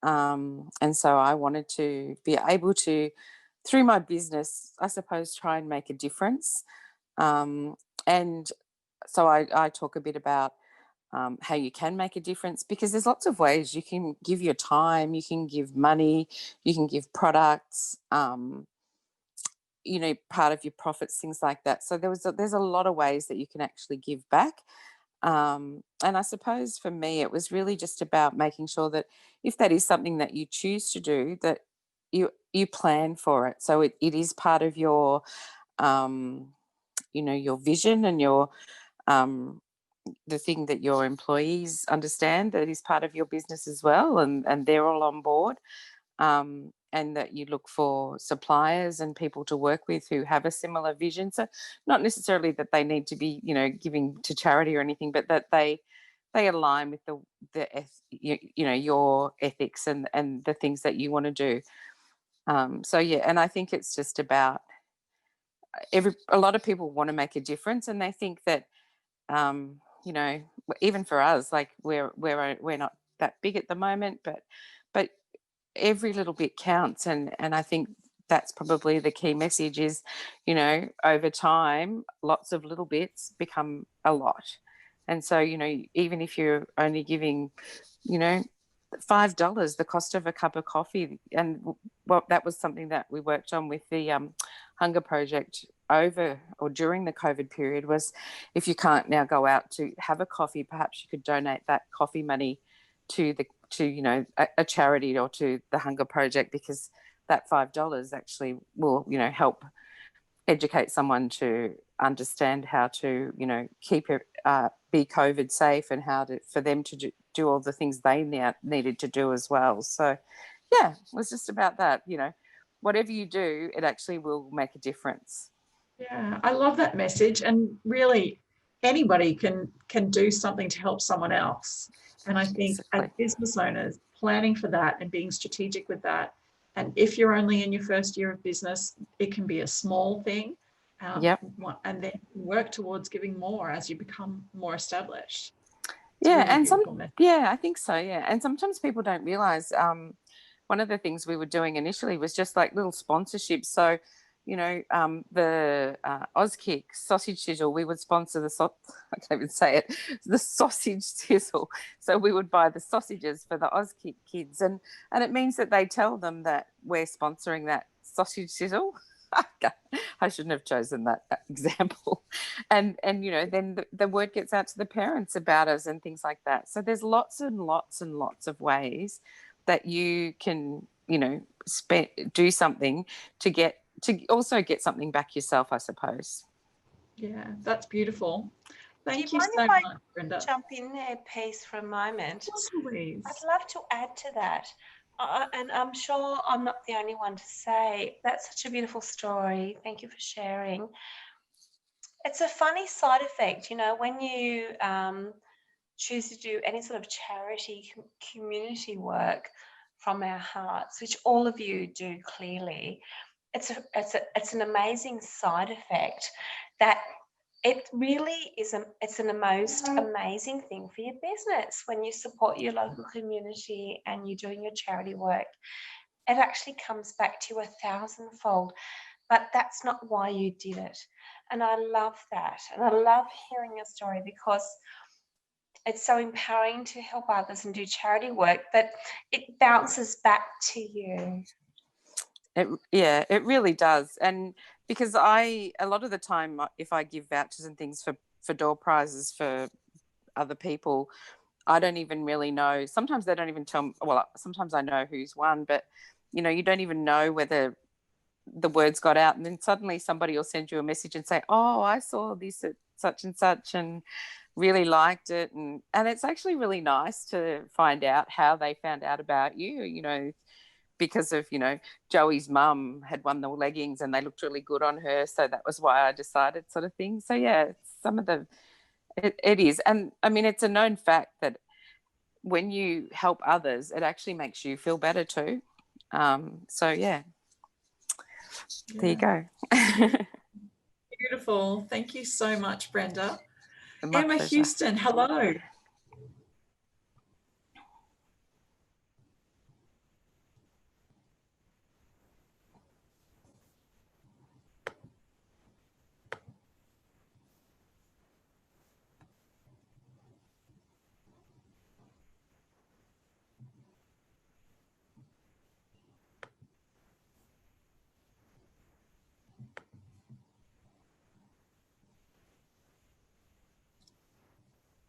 And so I wanted to be able to, through my business, I suppose, try and make a difference. And so I talk a bit about how you can make a difference, because there's lots of ways you can give your time, you can give money, you can give products, part of your profits, things like that. So there's a lot of ways that you can actually give back. And I suppose for me, it was really just about making sure that if that is something that you choose to do, that you plan for it. So it is part of your your vision and your the thing that your employees understand that is part of your business as well, and they're all on board, and that you look for suppliers and people to work with who have a similar vision. So not necessarily that they need to be, giving to charity or anything, but that they align with your ethics and the things that you want to do. So yeah, and I think it's just about a lot of people want to make a difference, and they think that even for us, like we're not that big at the moment, but every little bit counts, and I think that's probably the key message is, over time lots of little bits become a lot. And so, even if you're only giving, $5, the cost of a cup of coffee, and that was something that we worked on with the Hunger Project over or during the COVID period, was if you can't now go out to have a coffee, perhaps you could donate that coffee money to a charity or to the Hunger Project, because that $5 actually will help educate someone to understand how to keep it be COVID safe, and how for them to do all the things they needed to do as well. So yeah, it was just about that. Whatever you do, it actually will make a difference. Yeah, I love that message, and really anybody can do something to help someone else. And I think as business owners, planning for that and being strategic with that, and if you're only in your first year of business, it can be a small thing, and then work towards giving more as you become more established. I think so. Yeah, and sometimes people don't realize. One of the things we were doing initially was just like little sponsorships. So, the Auskick sausage sizzle, we would sponsor I can't even say it, the sausage sizzle. So we would buy the sausages for the Auskick kids, and it means that they tell them that we're sponsoring that sausage sizzle. I shouldn't have chosen that example. And then the word gets out to the parents about us and things like that. So there's lots and lots and lots of ways that you can, do something to also get something back yourself, I suppose. Yeah, that's beautiful. Thank you mind so if much, I Brenda. jump in there, Peace, for a moment? Yes, Louise. I'd love to add to that. And I'm sure I'm not the only one to say that's such a beautiful story. Thank you for sharing. It's a funny side effect, when you choose to do any sort of charity community work from our hearts, which all of you do clearly. It's an amazing side effect that it really is. It's the most amazing thing for your business when you support your local community and you're doing your charity work. It actually comes back to you 1,000-fold. But that's not why you did it. And I love that. And I love hearing your story, because it's so empowering to help others and do charity work, but it bounces back to you. It really does. And because a lot of the time, if I give vouchers and things for door prizes for other people, I don't even really know. Sometimes they don't even tell me. Well, sometimes I know who's won, but you don't even know whether the words got out, and then suddenly somebody will send you a message and say, oh, I saw this at such and such and really liked it. And it's actually really nice to find out how they found out about you, because of, Joey's mum had won the leggings and they looked really good on her. So that was why I decided, sort of thing. So yeah, it is. And I mean, it's a known fact that when you help others, it actually makes you feel better too. So yeah. There you go. Beautiful. Thank you so much, Brenda. My Emma pleasure. Heuston, hello.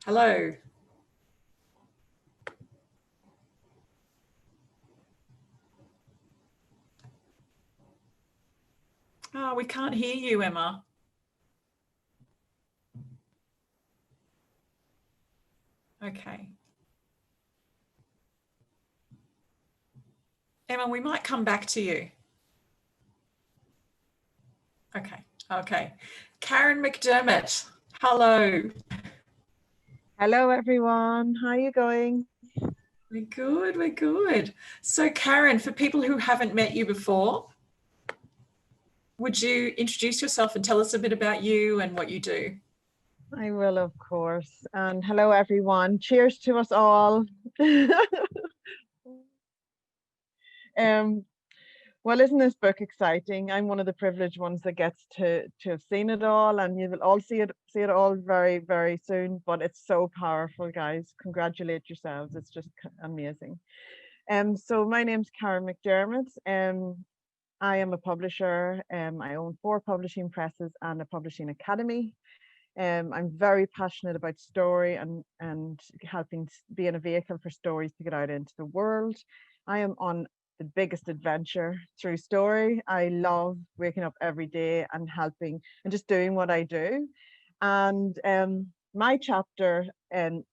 Hello. Oh, Oh, we can't hear you, Emma. Okay. Emma, we might come back to you. Okay. Okay. Karen McDermott, hello. Hello, everyone. How are you going? We're good. We're good. So, Karen, for people who haven't met you before, would you introduce yourself and tell us a bit about you and what you do? I will, of course. And hello, everyone. Cheers to us all. Well, isn't this book exciting? I'm one of the privileged ones that gets to have seen it all, and you will all see it all very, very soon. But it's so powerful, guys. Congratulate yourselves. It's just amazing. So my name's Karen McDermott. I am a publisher. I own 4 publishing presses and a publishing academy. I'm very passionate about story and helping being a vehicle for stories to get out into the world. I am on the biggest adventure through story. I love waking up every day and helping and just doing what I do. And my chapter, I'm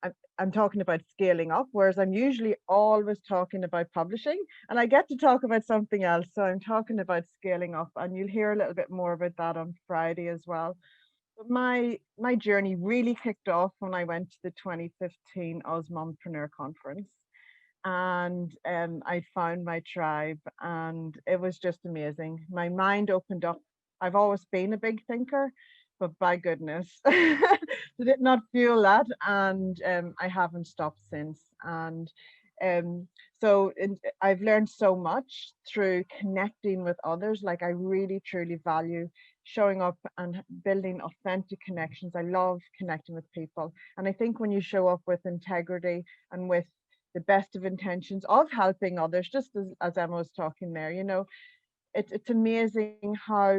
talking about scaling up, whereas I'm usually always talking about publishing, and I get to talk about something else. So I'm talking about scaling up, and you'll hear a little bit more about that on Friday as well. But my journey really kicked off when I went to the 2015 Osmompreneur Conference. And I found my tribe, and it was just amazing. My mind opened up. I've always been a big thinker, but by goodness, did it not fuel that? And I haven't stopped since. And so I've learned so much through connecting with others. Like, I really truly value showing up and building authentic connections. I love connecting with people, and I think when you show up with integrity and with the best of intentions of helping others, just as Emma was talking there, you know, it's amazing how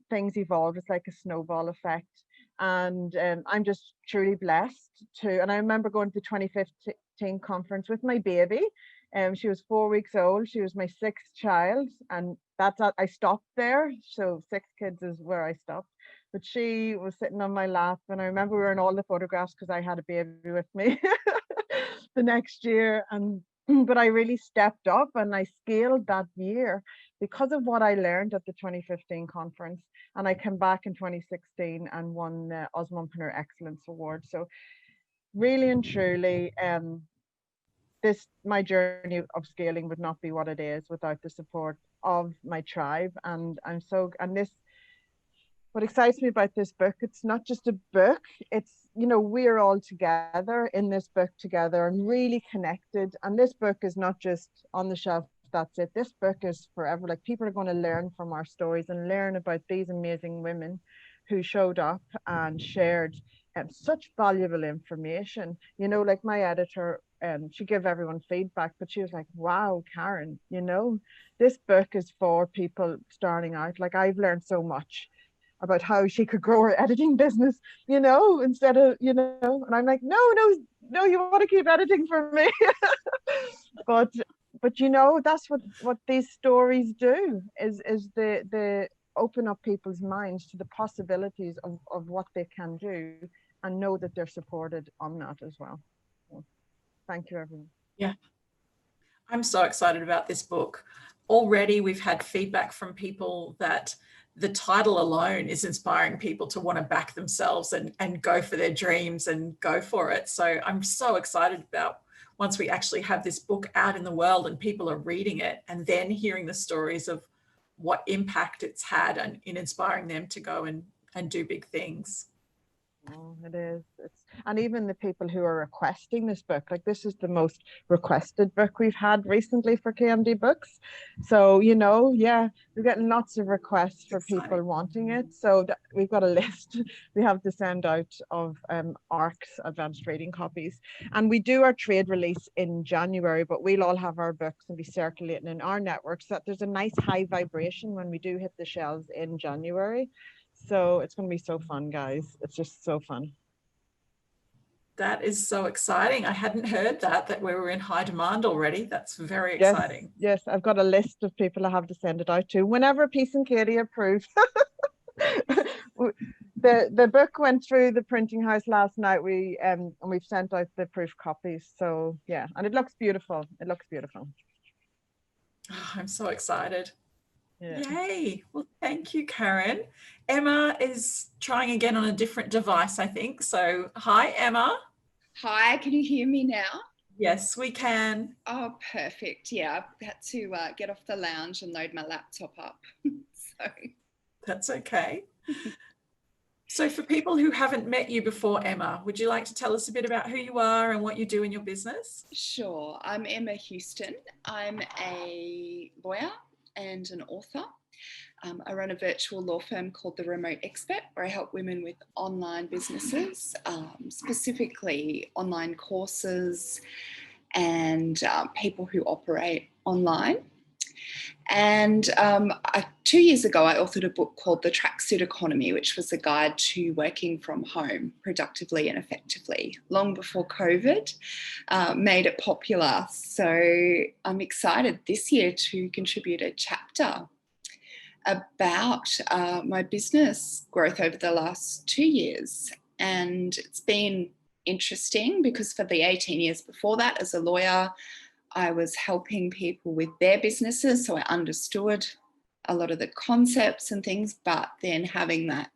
things evolve. It's like a snowball effect. And I'm just truly blessed to, and I remember going to the 2015 conference with my baby. She was 4 weeks old. She was my 6th child, and I stopped there. So 6 kids is where I stopped. But she was sitting on my lap, and I remember we were in all the photographs because I had a baby with me the next year. But I really stepped up and I scaled that year because of what I learned at the 2015 conference. And I came back in 2016 and won the Osmompreneur Excellence Award. So really and truly, my journey of scaling would not be what it is without the support of my tribe. And what excites me about this book, it's not just a book, it's, you know, we're all together in this book together and really connected. And this book is not just on the shelf, that's it. This book is forever. Like, people are going to learn from our stories and learn about these amazing women who showed up and shared such valuable information. You know, like my editor, she gave everyone feedback, but she was like, wow, Karen, you know, this book is for people starting out. Like, I've learned so much about how she could grow her editing business, you know, instead of, you know, and I'm like, no, you want to keep editing for me. but you know, that's what these stories do, is they open up people's minds to the possibilities of what they can do, and know that they're supported on that as well. So, thank you, everyone. Yeah, I'm so excited about this book. Already we've had feedback from people that the title alone is inspiring people to want to back themselves and go for their dreams and go for it. So I'm so excited about once we actually have this book out in the world and people are reading it, and then hearing the stories of what impact it's had and in inspiring them to go and do big things. Oh, it is. And even the people who are requesting this book, like, this is the most requested book we've had recently for KMD Books. So, you know, yeah, we're getting lots of requests for people wanting it. So we've got a list we have to send out of ARC's advanced reading copies. And we do our trade release in January, but we'll all have our books and be circulating in our network, so that there's a nice high vibration when we do hit the shelves in January. So it's going to be so fun, guys. It's just so fun. That is so exciting. I hadn't heard that we were in high demand already. That's very Yes, exciting. yes, I've got a list of people I have to send it out to whenever Peace and Katie approve. The book went through the printing house last night. And we've sent out the proof copies. So yeah, and it looks beautiful. It looks beautiful. Oh, I'm so excited. Yeah. Yay. Well, thank you, Karen. Emma is trying again on a different device, I think. So hi, Emma. Hi, can you hear me now? Yes, we can. Oh, perfect. Yeah, I've had to get off the lounge and load my laptop up. So that's okay. So for people who haven't met you before, Emma, would you like to tell us a bit about who you are and what you do in your business? Sure. I'm Emma Heuston. I'm a lawyer and an author. I run a virtual law firm called The Remote Expert, where I help women with online businesses, specifically online courses and people who operate online. And 2 years ago, I authored a book called The Tracksuit Economy, which was a guide to working from home productively and effectively, long before COVID made it popular. So I'm excited this year to contribute a chapter about my business growth over the last 2 years. And it's been interesting because for the 18 years before that, as a lawyer, I was helping people with their businesses. So I understood a lot of the concepts and things, but then having that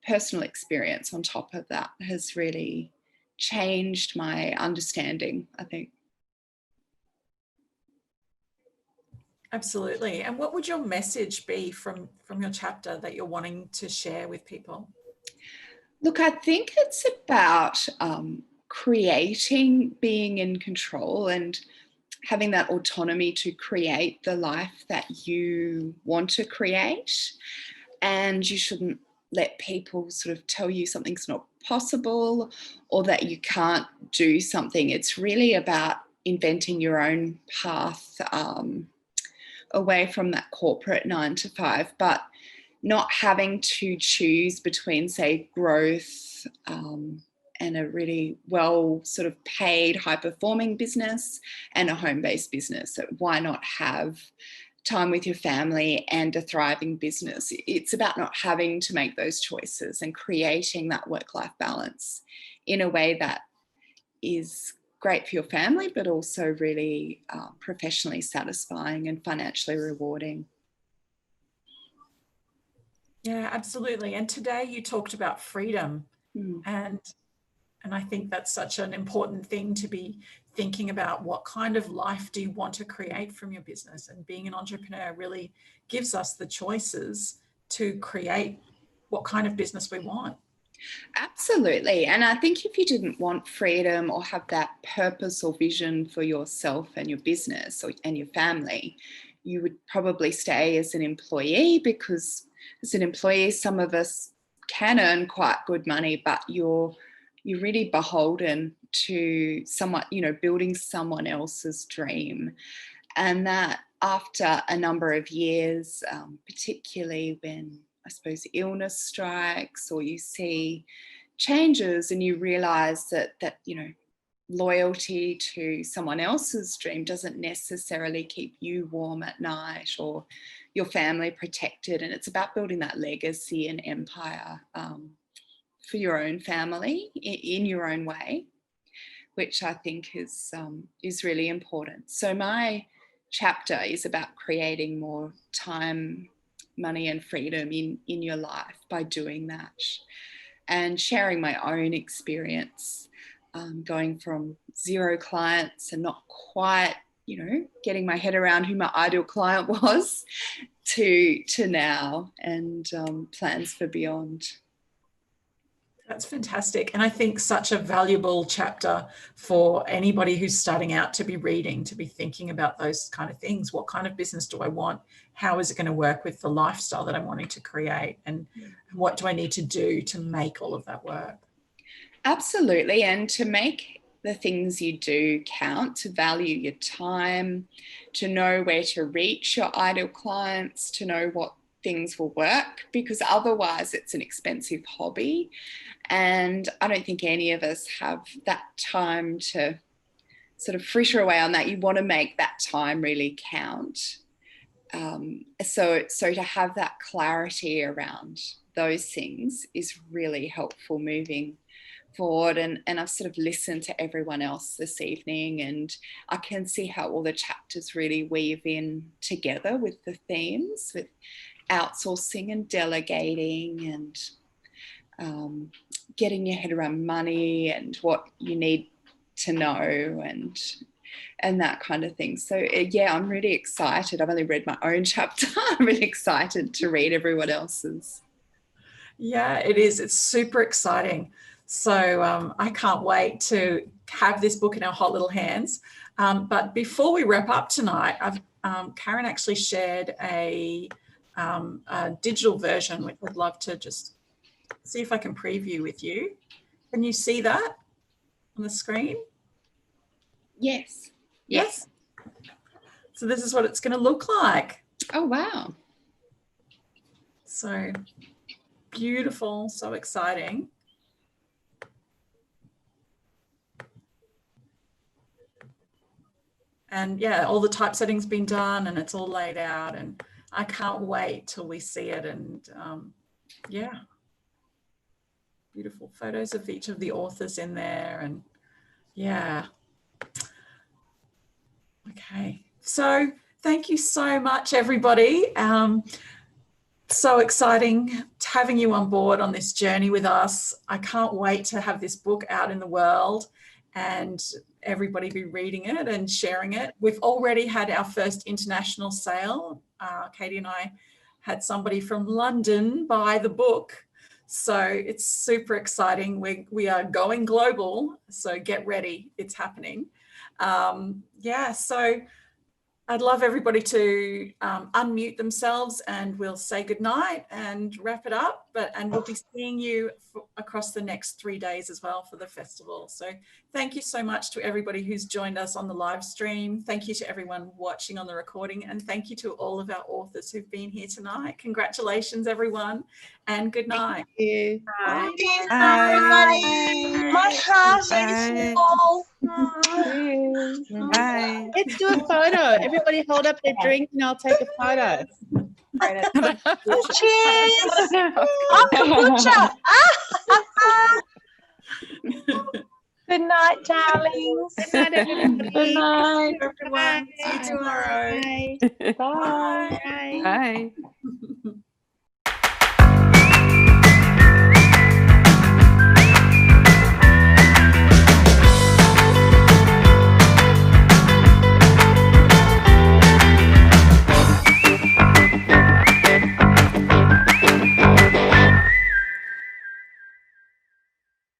personal experience on top of that has really changed my understanding, I think. Absolutely. And what would your message be from your chapter that you're wanting to share with people? Look, I think it's about creating, being in control and having that autonomy to create the life that you want to create. And you shouldn't let people sort of tell you something's not possible or that you can't do something. It's really about inventing your own path away from that corporate 9 to 5, but not having to choose between, say, growth and a really well sort of paid, high-performing business and a home-based business. So why not have time with your family and a thriving business? It's about not having to make those choices and creating that work-life balance in a way that is great for your family, but also really professionally satisfying and financially rewarding. Yeah, absolutely. And today you talked about freedom, and I think that's such an important thing to be thinking about. What kind of life do you want to create from your business? And being an entrepreneur really gives us the choices to create what kind of business we want. Absolutely. And I think if you didn't want freedom or have that purpose or vision for yourself and your business and your family, you would probably stay as an employee, because as an employee, some of us can earn quite good money, but you're really beholden to someone, building someone else's dream. And that after a number of years, particularly when I suppose illness strikes or you see changes and you realize that loyalty to someone else's dream doesn't necessarily keep you warm at night or your family protected. And it's about building that legacy and empire for your own family in your own way, which I think is really important. So my chapter is about creating more time, money and freedom in your life by doing that, and sharing my own experience, going from 0 clients and not quite, getting my head around who my ideal client was to now, and plans for beyond. That's fantastic. And I think such a valuable chapter for anybody who's starting out to be reading, to be thinking about those kind of things. What kind of business do I want? How is it going to work with the lifestyle that I'm wanting to create? And what do I need to do to make all of that work? Absolutely. And to make the things you do count, to value your time, to know where to reach your ideal clients, to know what things will work, because otherwise it's an expensive hobby. And I don't think any of us have that time to sort of fritter away on that. You want to make that time really count. So to have that clarity around those things is really helpful moving forward. And I've sort of listened to everyone else this evening, and I can see how all the chapters really weave in together with the themes, with outsourcing and delegating and getting your head around money and what you need to know and that kind of thing. So yeah, I'm really excited. I've only read my own chapter. I'm really excited to read everyone else's. Yeah, it is. It's super exciting. So I can't wait to have this book in our hot little hands. But before we wrap up tonight, Karen actually shared a digital version, which I'd love to just see if I can preview with you. Can you see that on the screen? Yes. Yes. So this is what it's going to look like. Oh, wow. So beautiful, so exciting. And yeah, all the typesetting's been done and it's all laid out, and I can't wait till we see it. And yeah, beautiful photos of each of the authors in there. And yeah. Okay, so thank you so much, everybody. So exciting having you on board on this journey with us. I can't wait to have this book out in the world and everybody be reading it and sharing it. We've already had our first international sale. Katy and I had somebody from London buy the book. So it's super exciting. We are going global, so get ready, it's happening. Yeah, so I'd love everybody to unmute themselves and we'll say goodnight and wrap it up. And we'll be seeing you across the next 3 days as well for the festival. So thank you so much to everybody who's joined us on the live stream. Thank you to everyone watching on the recording, and thank you to all of our authors who've been here tonight. Congratulations, everyone, and good night. Thank you. Bye. Everybody. My heart is full. Bye. Let's do a photo. Everybody hold up their drink and I'll take a photo. Cheers. Kombucha. Good night, darlings. Good night, everybody. Good night, everyone. See you tomorrow. Bye. Bye. Bye. Bye.